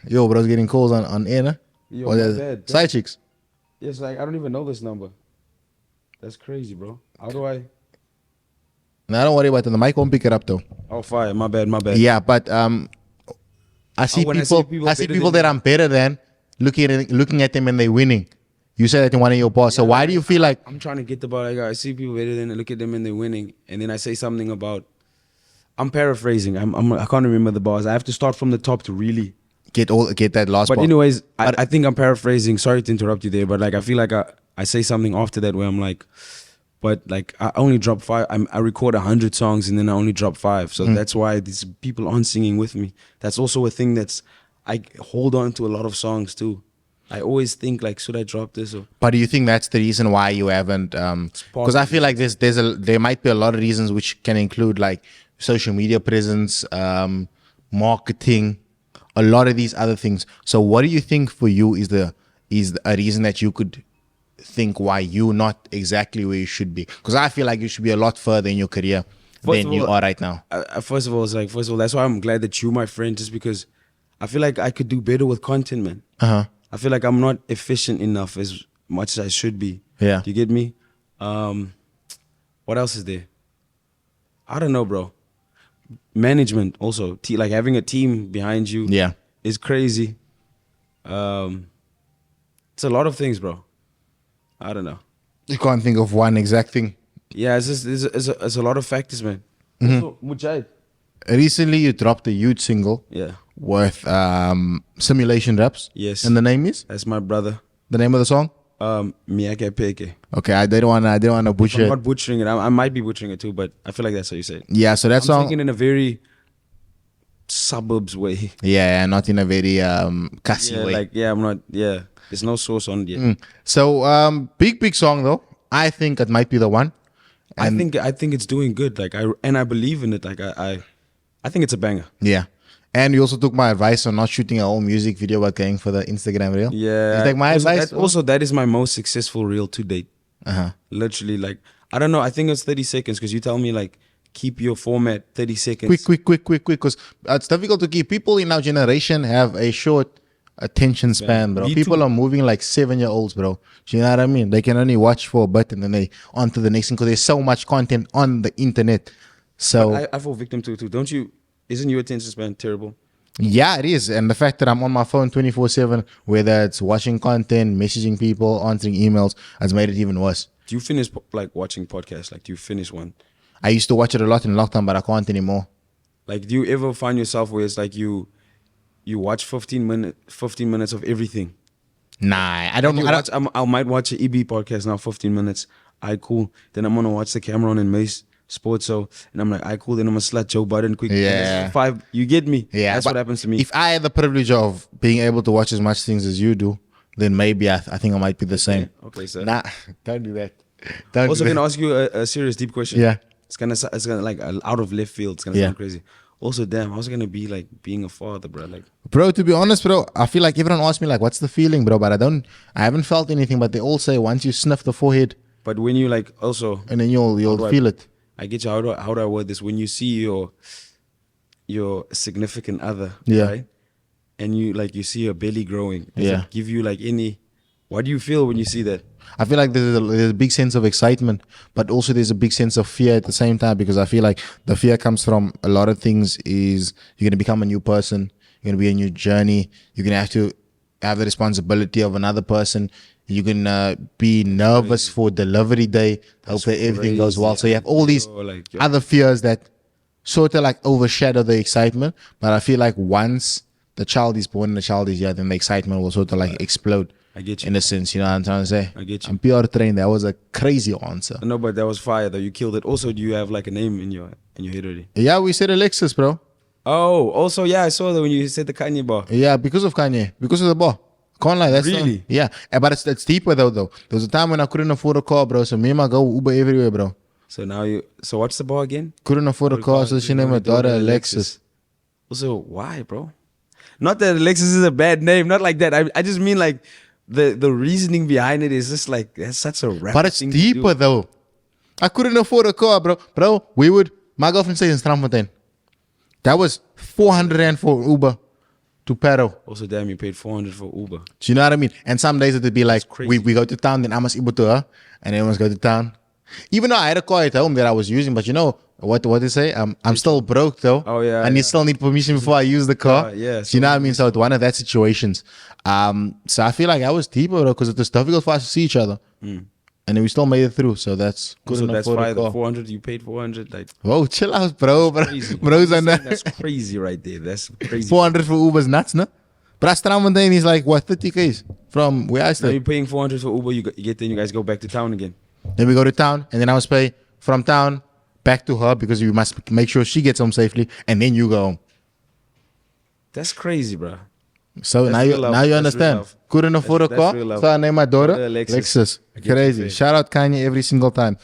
Yo, bro's getting calls on air, nah? Yo, Or my the bad. side chicks. It's like, I don't even know this number. That's crazy, bro. How do I? Nah, don't worry about it. The mic won't pick it up though. Oh, fire. My bad. Yeah, but I see when I people. say people I see better people than that I'm better than looking at them and they're winning. You said that in one of your bars. So why do you feel like? I'm trying to get the ball? Like, I see people better than, look at them and they're winning, and then I say something about. I'm paraphrasing. I can't remember the bars. I have to start from the top to really Get that last But part. anyways, I think I'm paraphrasing. Sorry to interrupt you there, but like I feel like I say something after that where I'm like, but like I only drop 5. I record 100 songs and then I only drop 5. So that's why these people aren't singing with me. That's also a thing I hold on to a lot of songs too. I always think like, should I drop this or? But do you think that's the reason why you haven't? Because I feel like there might be a lot of reasons which can include like social media presence, marketing, a lot of these other things. So what do you think for you is a reason that you could think why you're not exactly where you should be? Because I feel like you should be a lot further in your career than you are right now. First of all, that's why I'm glad that you're my friend, just because I feel like I could do better with content, man. I feel like I'm not efficient enough as much as I should be. Yeah. Do you get me? What else is there? I don't know, bro. Management also, like having a team behind you, is crazy. It's a lot of things, bro. I don't know. You can't think of one exact thing. Yeah, it's a lot of factors, man. Also, Mujahid. Recently, you dropped a huge single. Yeah. With Simulation Raps. Yes. And the name is? That's my brother. The name of the song? Miyake Peke. Okay, I didn't want to butcher I'm it. not butchering it. I might be butchering it too, but I feel like that's how you say it. Yeah, so that I'm song. thinking in a very suburbs way. Yeah, not in a very cussy way. I'm not. Yeah, there's no source on it yet. So big song though. I think it might be the one. And I think it's doing good. Like I believe in it. Like I think it's a banger. Yeah. And you also took my advice on not shooting a whole music video but going for the Instagram reel. Yeah. You take my advice? That is my most successful reel to date. Literally, like, I don't know. I think it's 30 seconds because you tell me, like, keep your format 30 seconds. Quick. Because it's difficult to keep. People in our generation have a short attention span, bro. People are moving like 7-year-olds, bro. Do you know what I mean? They can only watch for a bit and then they on to the next thing because there's so much content on the internet. So I fall victim to it too. Don't you? Isn't your attention span terrible? Yeah, it is. And the fact that I'm on my phone 24/7, whether it's watching content, messaging people, answering emails, has made it even worse. Do you finish like watching podcasts? Like, do you finish one? I used to watch it a lot in lockdown, but I can't anymore. Like, do you ever find yourself where it's like you watch 15 minutes of everything? Nah, I don't. I might watch an EB podcast now, 15 minutes. Cool. Then I'm gonna watch the Cameron and Mace Sports Show, and I'm like, cool. Then I'm gonna slut Joe Budden quick. Yeah. 5. You get me? Yeah, that's what happens to me. If I had the privilege of being able to watch as much things as you do, then maybe I think I might be the same. Okay, sir. Nah, don't do that. Also, can I ask you a serious, deep question? Yeah. It's gonna like out of left field. It's gonna sound crazy. Also, damn, how's it gonna be like being a father, bro? Like, bro, to be honest, bro, I feel like everyone asks me like, what's the feeling, bro? But I haven't felt anything. But they all say once you sniff the forehead, but when you like also, and then you'll feel it. I get you. How do I word this? When you see your significant other, right? And you see your belly growing. Does it give you like any? What do you feel when you see that? I feel like there's a big sense of excitement, but also there's a big sense of fear at the same time, because I feel like the fear comes from a lot of things. Is you're going to become a new person. You're going to be a new journey. You're going to have to have the responsibility of another person. You're going to be nervous for delivery day. Hope that everything goes well. So you have all these other fears that sort of like overshadow the excitement. But I feel like once the child is born and the child is here, then the excitement will sort of like explode. I get you. In a sense, you know what I'm trying to say? I get you. I'm PR trained. That was a crazy answer. No, but that was fire though. You killed it. Also, do you have like a name in your head already? Yeah, we said Alexis, bro. Oh, also, yeah, I saw that when you said the Kanye bar. Yeah, because of Kanye. Because of the bar. Can't lie. That's really? Yeah. But it's deeper though. There was a time when I couldn't afford a car, bro. So me and my girl Uber everywhere, bro. So now so what's the bar again? Couldn't afford a car, so she named her daughter Alexis. Also, why, bro? Not that Alexis is a bad name. Not like that. I just mean like, the reasoning behind it is just like that's such a rap But it's thing to deeper do. though. I couldn't afford a car, bro. Bro, my girlfriend stays in Strandfontein. That was 400 Rand for Uber to Paro. Also, damn, you paid 400 for Uber. Do you know what I mean? And some days it'd be like, crazy. we go to town, then I must Ibu to her, and then I must go to town. Even though I had a car at home that I was using, but you know what they say? I'm still broke though. Oh, yeah, and you yeah. still need permission before I use the car. Yeah, Do you know what I mean? So it's one of that situations. So I feel like I was deeper because it was difficult for us to see each other. And then we still made it through. So that's good Also, enough that's for why the the car. 400 you paid 400. Like, Whoa, chill out, bro. crazy. Bro's on that. That's crazy right there. That's crazy. 400 for Uber's nuts, no? But Strandfontein is like, what, 30 Ks from where I Now stay. you're paying 400 for Uber. You get there and you guys go back to town again. Then we go to town, and then I must pay from town back to her because you must make sure she gets home safely, and then you go home. That's crazy, bro. So That's now real you love. now you That's real understand. love. Couldn't afford a That's car, real love. so I named my daughter Daughter Lexus. I get you, Crazy. fair. Shout out Kanye every single time.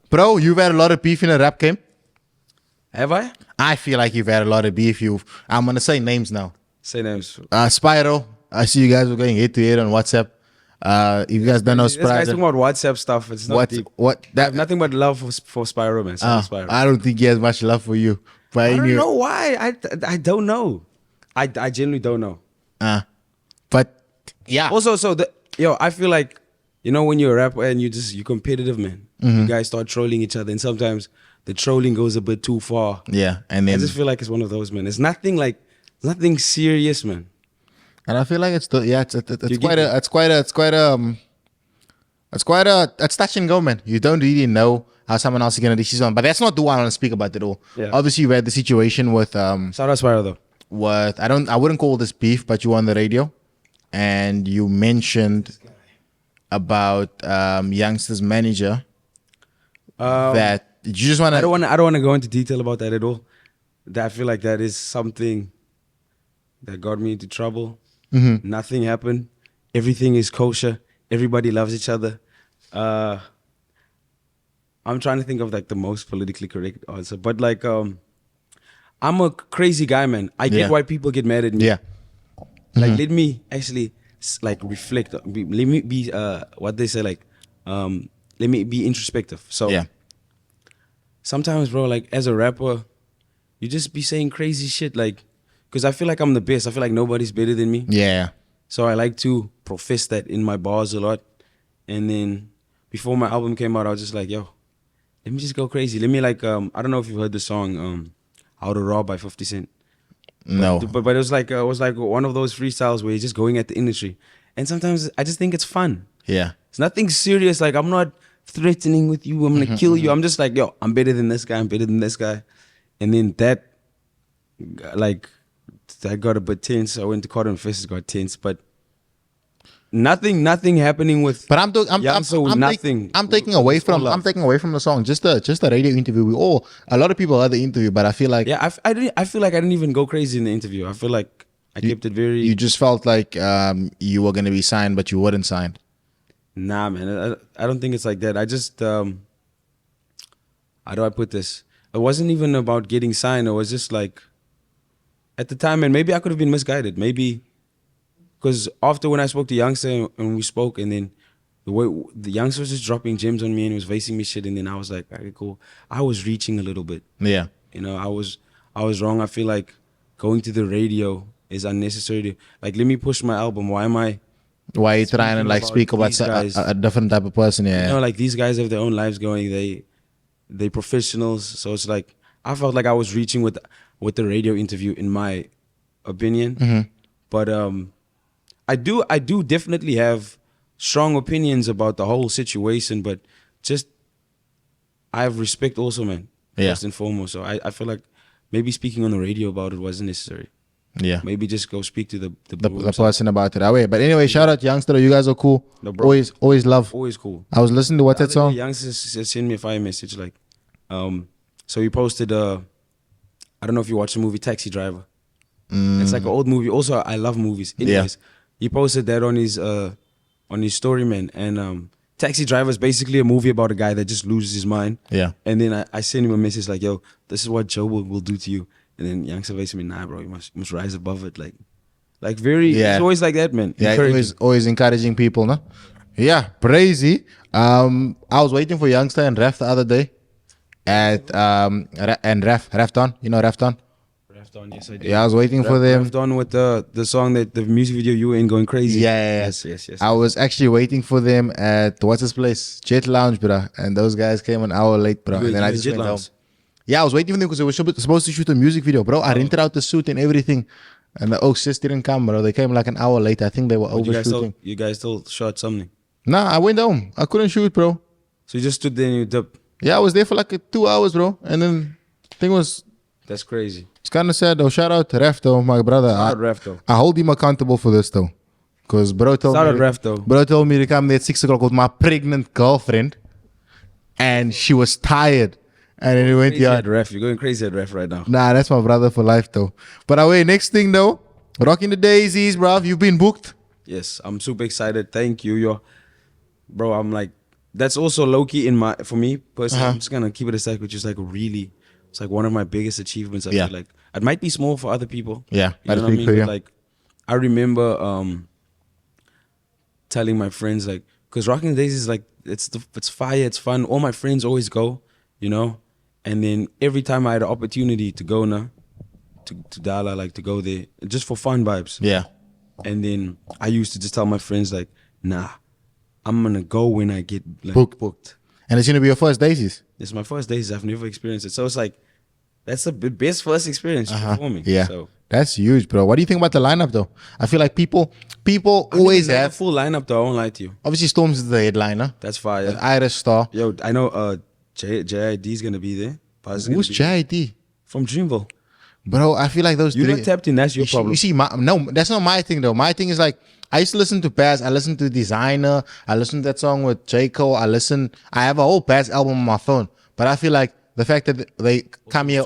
Bro, you've had a lot of beef in a rap game. Have I? I feel like you've had a lot of beef. I'm gonna say names now. Say names. Spyro. I see you guys were going head to head on WhatsApp. If you guys don't know This guy's talking Spyro, about WhatsApp stuff. It's not deep. what I have nothing but love for Spyro, man. Shout out Spyro. I don't think he has much love for you. But I don't anyway, know why. I don't know. I genuinely don't know. but yeah. Also, I feel like, you know, when you're a rapper and you're competitive, man. You guys start trolling each other, and sometimes the trolling goes a bit too far. Yeah, and I then just feel like it's one of those, man. It's nothing serious, man. and I feel like it's it's touch and go, man. You don't really know how someone else is gonna decide on, but that's not the one I want to speak about at all. Yeah. Obviously, you had the situation with Shout out Spyro though. I wouldn't call this beef, but you were on the radio, and you mentioned about youngster's manager that you just want I to. don't want to go into detail about that at all. I feel like that is something that got me into trouble. Nothing happened. Everything is kosher. Everybody loves each other. I'm trying to think of like the most politically correct answer, but like I'm a crazy guy, man. I get why people get mad at me. Yeah. Like let me actually like reflect. Let me be what they say like let me be introspective. So Yeah. sometimes, bro, like as a rapper, you just be saying crazy shit, like, because I feel like I'm the best. I feel like nobody's better than me. Yeah. So I like to profess that in my bars a lot. And then before my album came out, I was just like, yo, let me just go crazy. Let me like, I don't know if you've heard the song How to Rob by 50 Cent. No. But it was like one of those freestyles where you're just going at the industry. And sometimes I just think it's fun. Yeah. It's nothing serious. Like, I'm not threatening with you. I'm going to kill you. I'm just like, yo, I'm better than this guy. I'm better than this guy. And then that got a bit tense. I went to court and first got tense. But nothing happening with. But I'm taking away from the song. Just the radio interview. A lot of people had the interview, but I feel like I feel like I didn't even go crazy in the interview. I feel like I kept it very. You just felt like you were gonna be signed, but you weren't signed. Nah, man. I don't think it's like that. I just how do I put this? It wasn't even about getting signed. It was just like at the time, and maybe I could have been misguided. Maybe because after when I spoke to Youngster and we spoke, and then the way the Youngster was just dropping gems on me and he was facing me shit, and then I was like, okay, cool. I was reaching a little bit. Yeah. You know, I was wrong. I feel like going to the radio is unnecessary. Like, let me push my album. Why are you trying to like speak about a different type of person? Yeah. You know, like these guys have their own lives going. They professionals. So it's like I felt like I was reaching with the radio interview, in my opinion. But I do definitely have strong opinions about the whole situation. But just I have respect also, man. Yeah. First and foremost. So I feel like maybe speaking on the radio about it wasn't necessary. Yeah. Maybe just go speak to the person about it. Away. But anyway, shout out Youngster. You guys are cool. No, bro. Always love. Always cool. I was listening to what's that song? Youngster sent me a fire message like, so he posted I don't know if you watched the movie Taxi Driver. It's like an old movie. Also, I love movies. Anyways, he posted that on his story, man. And Taxi Driver is basically a movie about a guy that just loses his mind. Yeah. And then I sent him a message like, yo, this is what Joe will do to you. And then Youngster basically, nah, bro, you must rise above it. Like, Like very, Yeah. it's always like that, man. Yeah, Encouraging. always encouraging people, no? Yeah, crazy. I was waiting for Youngster and Ref the other day and Refton, you know Refton? Rafton, yes I do. Yeah, I was waiting for them. Rafton with the song that the music video you were in going crazy. Yeah. Yes. I was actually waiting for them at what's his place? Jet Lounge, bro. And those guys came an hour late, bro. And then I just went home. Yeah, I was waiting for them because they were supposed to shoot a music video, bro. I rented out the suit and everything. And the sis didn't come, bro. They came like an hour late. I think they were overshooting. You guys still shot something? Nah, I went home. I couldn't shoot, bro. So you just stood there and you dipped? Yeah, I was there for like 2 hours, bro. And then thing was... That's crazy. It's kind of sad, though. Shout out to Ref, though, my brother. Shout out Ref, though. I hold him accountable for this, though. Because bro told me to come there at 6 o'clock with my pregnant girlfriend. And she was tired. And then he went, yeah. Ref. You're going crazy at Ref right now. Nah, that's my brother for life, though. But anyway, next thing, though. Rocking the Daisies, bruv. You've been booked. Yes, I'm super excited. Thank you. Bro, I'm like, that's also low-key for me personally. I'm just going to keep it aside, which is like really, it's like one of my biggest achievements. I feel like it might be small for other people. Yeah, you know what I mean? But like, I remember telling my friends, like, because Rocking the Daisies is like, it's fire, it's fun. All my friends always go, you know? And then every time I had an opportunity to go now, to Tyla, like to go there, just for fun vibes. Yeah. And then I used to just tell my friends like, nah, I'm gonna go when I get like, booked. And it's gonna be your first Daisies. It's my first Daisies. I've never experienced it, so it's like that's the best first experience for me. Yeah, so. That's huge, bro. What do you think about the lineup, though? I feel like people always have a full lineup, though. I won't lie to you. Obviously, Storms is the headliner. That's fire. Iris Star. Yo, I know JID is gonna be there. Who's JID? From Dreamville. Bro, I feel like those You're not tapped in, that's your problem. You see, no, that's not my thing, though. My thing is like, I used to listen to Baz, I listen to Designer, I listen to that song with J. Cole, I have a whole Baz album on my phone. But I feel like the fact that they come here,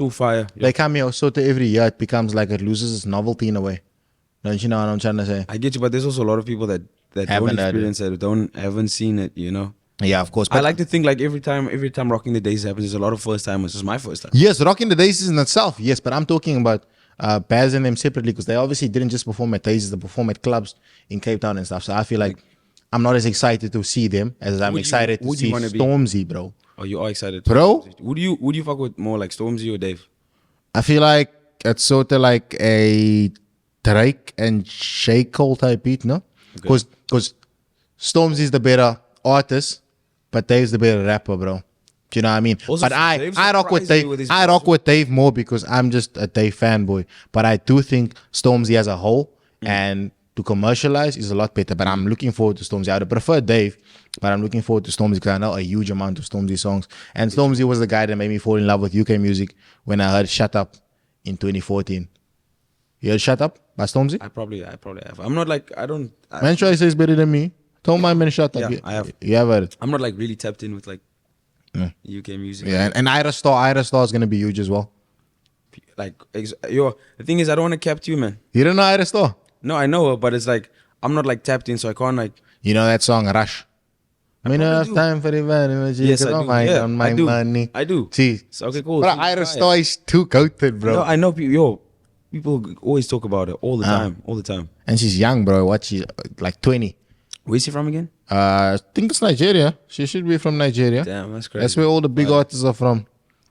they come here sort of every year, it becomes like it loses its novelty in a way. Don't you know what I'm trying to say? I get you, but there's also a lot of people that don't experience it, haven't seen it, you know? Yeah, of course. But I like to think like every time Rocking the Daisies happens, there's a lot of first timers. This is my first time. Yes, Rocking the Daisies in itself, yes, but I'm talking about Baz and them separately because they obviously didn't just perform at Daisies, they perform at clubs in Cape Town and stuff. So I feel like I'm not as excited to see them as I'm excited to see Stormzy, bro. Oh, you are excited, bro? Would you fuck with more like Stormzy or Dave? I feel like it's sort of like a Drake and J. Cole type beat, no? Because Stormzy is the better artist, but Dave's the better rapper, bro. Do you know what I mean? Also, but I rock with Dave. I rock with Dave more because I'm just a Dave fanboy. But I do think Stormzy as a whole and to commercialize is a lot better. But I'm looking forward to Stormzy. I would prefer Dave, but I'm looking forward to Stormzy because I know a huge amount of Stormzy songs. And Stormzy was the guy that made me fall in love with UK music when I heard Shut Up in 2014. You heard Shut Up by Stormzy? I probably have. I'm not like, Man, try to say it's better than me. Don't mind me, Shut Up. Yeah, I have. You have heard it. I'm not like really tapped in with like UK music. Yeah, and Iris Star is going to be huge as well. Like, the thing is, I don't want to cap you, man. You don't know Iris Star? No, I know her, but it's like, I'm not like tapped in, so I can't like. You know that song, Rush? I mean, I have time for the money. Yes, I do. Yeah, my money. I do. See, so, okay, cool. But Iris Star is too goated, bro. No, I know people. People always talk about it all the time. And she's young, bro. What? She's like 20. Where's she from again? I think it's Nigeria. She should be from Nigeria. Damn, that's crazy. That's where all the big artists are from.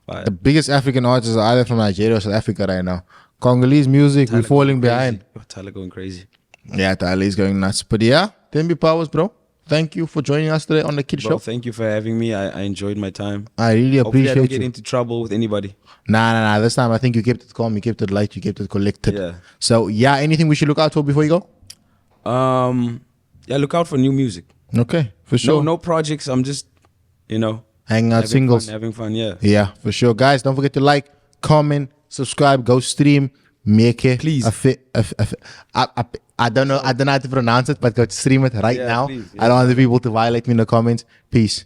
The biggest African artists are either from Nigeria or South Africa right now. Congolese music, we're falling behind. Tyla going crazy. Yeah, Tyla is going nuts. But yeah, Tembi Powers, bro. Thank you for joining us today on the Kid Show. Thank you for having me. I enjoyed my time. I really appreciate it. I don't get into trouble with anybody. Nah. This time I think you kept it calm, you kept it light, you kept it collected. Yeah. So yeah, anything we should look out for before you go? Yeah, look out for new music. Okay, for sure. No projects. I'm just, hanging out singles. Having fun, yeah. Yeah, for sure. Guys, don't forget to like, comment, subscribe, go stream. Make it. Please. I don't know how to pronounce it, but go stream it right now. Please, I don't want the people to violate me in the comments. Peace.